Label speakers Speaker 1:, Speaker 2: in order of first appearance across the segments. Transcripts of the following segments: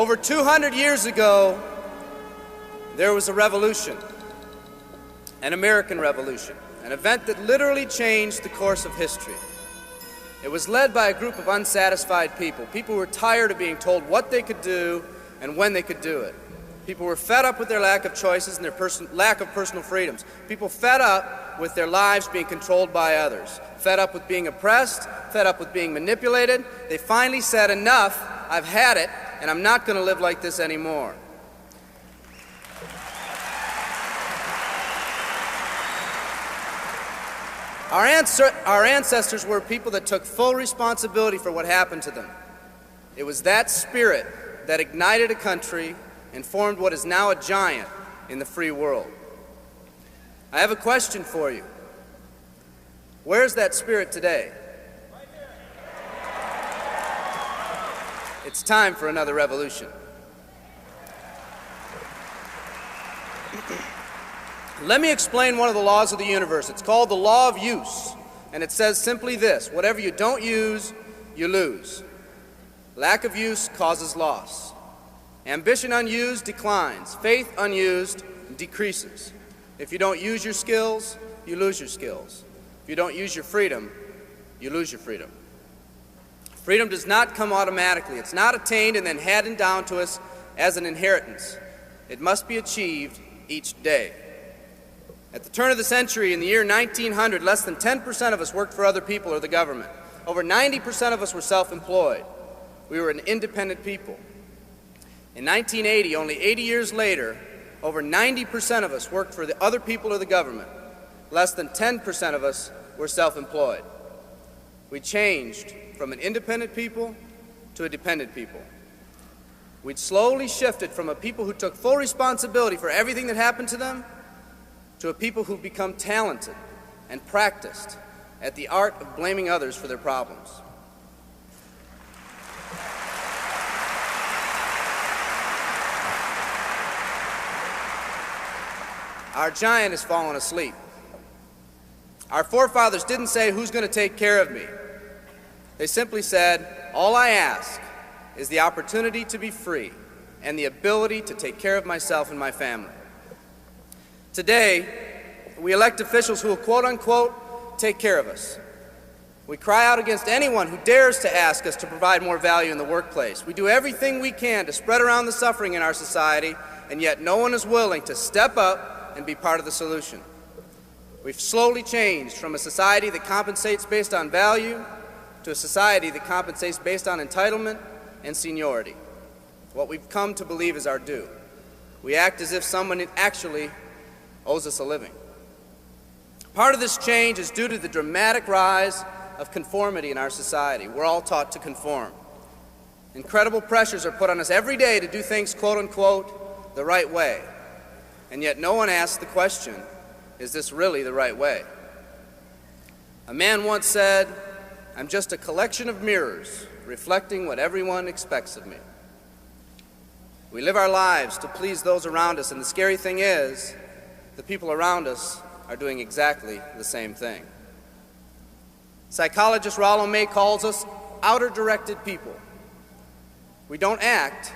Speaker 1: Over 200 years ago, there was a revolution, an American Revolution, an event that literally changed the course of history. It was led by a group of unsatisfied people. People who were tired of being told what they could do and when they could do it. People were fed up with their lack of choices and their lack of personal freedoms. People fed up with their lives being controlled by others. Fed up with being oppressed, fed up with being manipulated. They finally said, enough, I've had it, and I'm not going to live like this anymore. Our ancestors were people that took full responsibility for what happened to them. It was that spirit that ignited a country and formed what is now a giant in the free world. I have a question for you. Where's that spirit today? It's time for another revolution. Let me explain one of the laws of the universe. It's called the law of use, and it says simply this: whatever you don't use, you lose. Lack of use causes loss. Ambition unused declines. Faith unused decreases. If you don't use your skills, you lose your skills. If you don't use your freedom, you lose your freedom. Freedom does not come automatically. It's not attained and then handed down to us as an inheritance. It must be achieved each day. At the turn of the century, in the year 1900, less than 10% of us worked for other people or the government. Over 90% of us were self-employed. We were an independent people. In 1980, only 80 years later, over 90% of us worked for the other people or the government. Less than 10% of us were self-employed. We changed from an independent people to a dependent people. We'd slowly shifted from a people who took full responsibility for everything that happened to them to a people who've become talented and practiced at the art of blaming others for their problems. Our giant has fallen asleep. Our forefathers didn't say, "Who's going to take care of me?" They simply said, "All I ask is the opportunity to be free and the ability to take care of myself and my family." Today, we elect officials who will quote-unquote take care of us. We cry out against anyone who dares to ask us to provide more value in the workplace. We do everything we can to spread around the suffering in our society, and yet no one is willing to step up and be part of the solution. We've slowly changed from a society that compensates based on value to a society that compensates based on entitlement and seniority. What we've come to believe is our due. We act as if someone actually owes us a living. Part of this change is due to the dramatic rise of conformity in our society. We're all taught to conform. Incredible pressures are put on us every day to do things, quote-unquote, the right way. And yet no one asks the question, is this really the right way? A man once said, "I'm just a collection of mirrors reflecting what everyone expects of me." We live our lives to please those around us, and the scary thing is, the people around us are doing exactly the same thing. Psychologist Rollo May calls us outer-directed people. We don't act,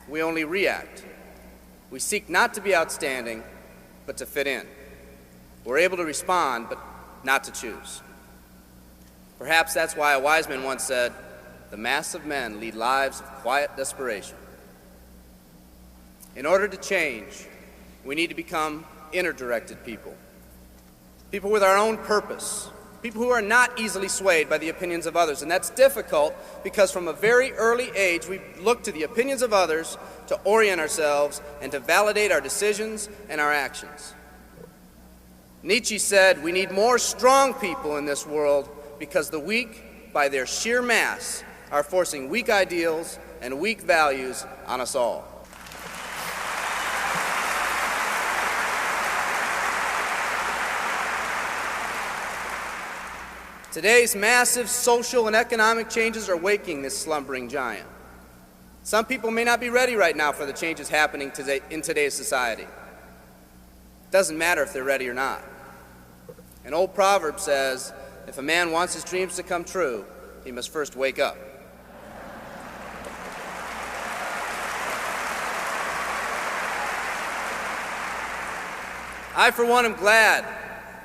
Speaker 1: we only react. We seek not to be outstanding, but to fit in. We're able to respond, but not to choose. Perhaps that's why a wise man once said, "The mass of men lead lives of quiet desperation." In order to change, we need to become inner-directed people. People with our own purpose. People who are not easily swayed by the opinions of others. And that's difficult because from a very early age we look to the opinions of others to orient ourselves and to validate our decisions and our actions. Nietzsche said, "We need more strong people in this world because the weak, by their sheer mass, are forcing weak ideals and weak values on us all." Today's massive social and economic changes are waking this slumbering giant. Some people may not be ready right now for the changes happening today in today's society. It doesn't matter if they're ready or not. An old proverb says, if a man wants his dreams to come true, he must first wake up. I, for one, am glad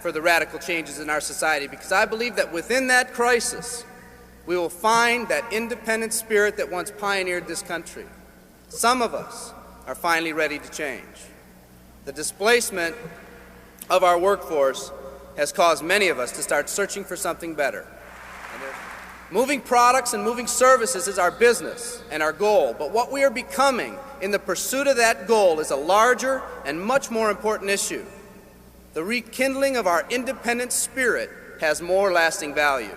Speaker 1: for the radical changes in our society because I believe that within that crisis, we will find that independent spirit that once pioneered this country. Some of us are finally ready to change. The displacement of our workforce has caused many of us to start searching for something better. Moving products and moving services is our business and our goal, but what we are becoming in the pursuit of that goal is a larger and much more important issue. The rekindling of our independent spirit has more lasting value.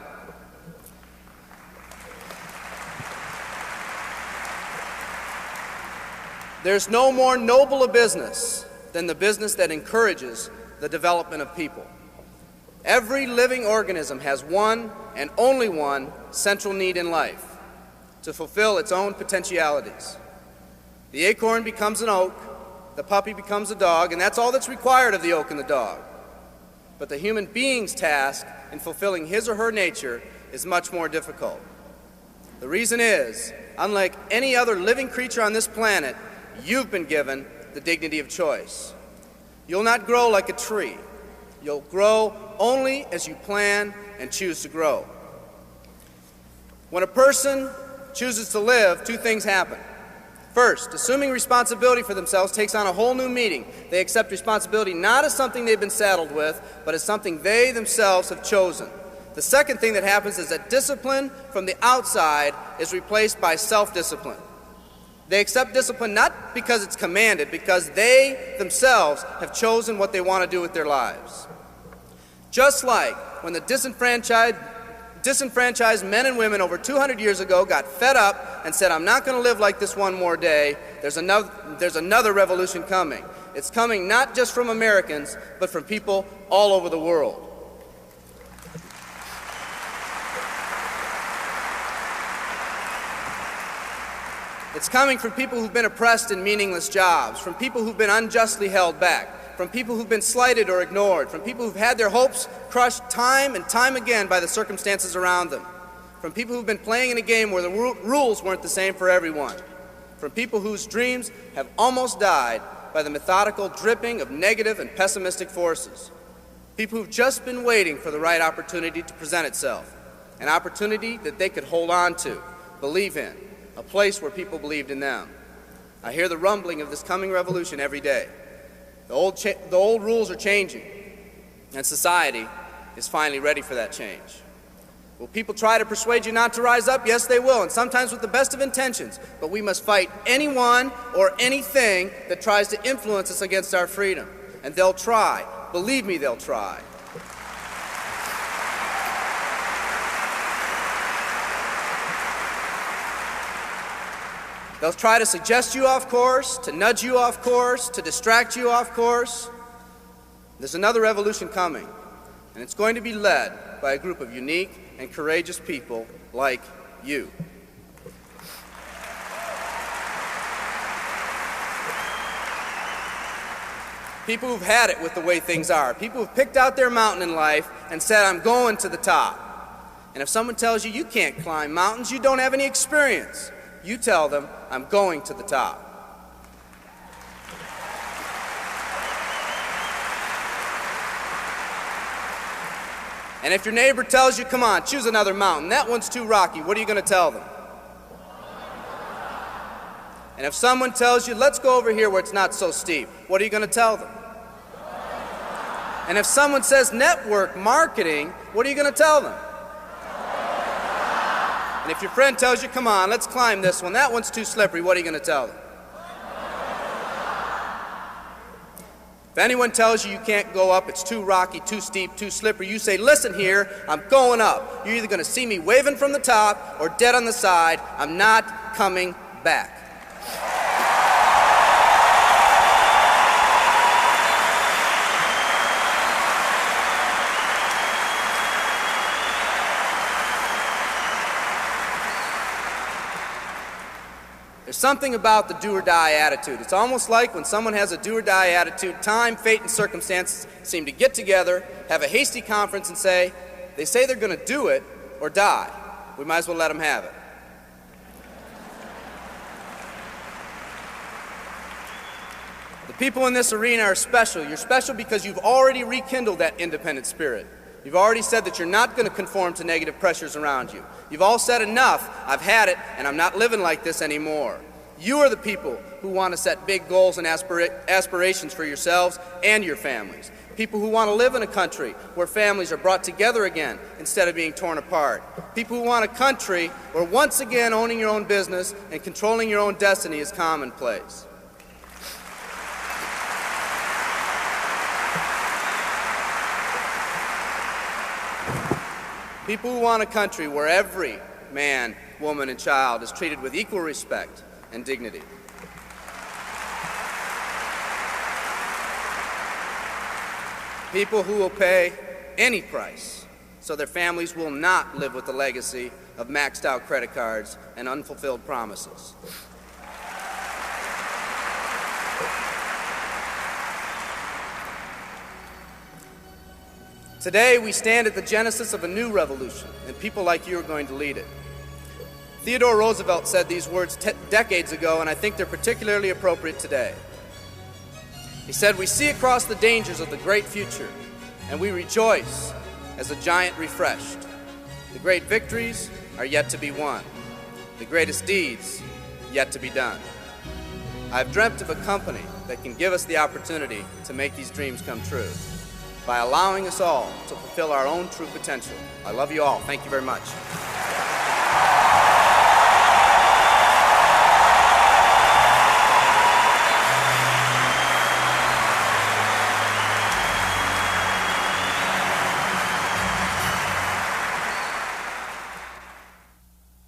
Speaker 1: There's no more noble a business than the business that encourages the development of people. Every living organism has one and only one central need in life: to fulfill its own potentialities. The acorn becomes an oak, the puppy becomes a dog, and that's all that's required of the oak and the dog. But the human being's task in fulfilling his or her nature is much more difficult. The reason is, unlike any other living creature on this planet, you've been given the dignity of choice. You'll not grow like a tree. You'll grow only as you plan and choose to grow. When a person chooses to live, two things happen. First, assuming responsibility for themselves takes on a whole new meaning. They accept responsibility not as something they've been saddled with, but as something they themselves have chosen. The second thing that happens is that discipline from the outside is replaced by self-discipline. They accept discipline not because it's commanded, because they themselves have chosen what they want to do with their lives. Just like when the disenfranchised men and women over 200 years ago got fed up and said, I'm not going to live like this one more day, there's another revolution coming. It's coming not just from Americans, but from people all over the world. It's coming from people who've been oppressed in meaningless jobs, from people who've been unjustly held back, from people who've been slighted or ignored, from people who've had their hopes crushed time and time again by the circumstances around them, from people who've been playing in a game where the rules weren't the same for everyone, from people whose dreams have almost died by the methodical dripping of negative and pessimistic forces, people who've just been waiting for the right opportunity to present itself, an opportunity that they could hold on to, believe in, a place where people believed in them. I hear the rumbling of this coming revolution every day. The old rules are changing, and society is finally ready for that change. Will people try to persuade you not to rise up? Yes, they will, and sometimes with the best of intentions. But we must fight anyone or anything that tries to influence us against our freedom. And they'll try. Believe me, they'll try. They'll try to suggest you off course, to nudge you off course, to distract you off course. There's another revolution coming, and it's going to be led by a group of unique and courageous people like you. People who've had it with the way things are. People who've picked out their mountain in life and said, I'm going to the top. And if someone tells you you can't climb mountains, you don't have any experience. You tell them, I'm going to the top. And if your neighbor tells you, come on, choose another mountain, that one's too rocky, what are you going to tell them? And if someone tells you, let's go over here where it's not so steep, what are you going to tell them? And if someone says network marketing, what are you going to tell them? And if your friend tells you, come on, let's climb this one, that one's too slippery, what are you going to tell them? If anyone tells you you can't go up, it's too rocky, too steep, too slippery, you say, listen here, I'm going up. You're either going to see me waving from the top or dead on the side. I'm not coming back. There's something about the do-or-die attitude. It's almost like when someone has a do-or-die attitude, time, fate, and circumstances seem to get together, have a hasty conference, and say, they say they're going to do it or die. We might as well let them have it. The People in this arena are special. You're special because you've already rekindled that independent spirit. You've already said that you're not going to conform to negative pressures around you. You've all said enough, I've had it, and I'm not living like this anymore. You are the people who want to set big goals and aspirations for yourselves and your families. People who want to live in a country where families are brought together again instead of being torn apart. People who want a country where once again owning your own business and controlling your own destiny is commonplace. People who want a country where every man, woman, and child is treated with equal respect and dignity. People who will pay any price so their families will not live with the legacy of maxed out credit cards and unfulfilled promises. Today, we stand at the genesis of a new revolution, and people like you are going to lead it. Theodore Roosevelt said these words decades ago, and I think they're particularly appropriate today. He said, "We see across the dangers of the great future, and we rejoice as a giant refreshed. The great victories are yet to be won, the greatest deeds yet to be done. I've dreamt of a company that can give us the opportunity to make these dreams come true by allowing us all to fulfill our own true potential. I love you all. Thank you very much."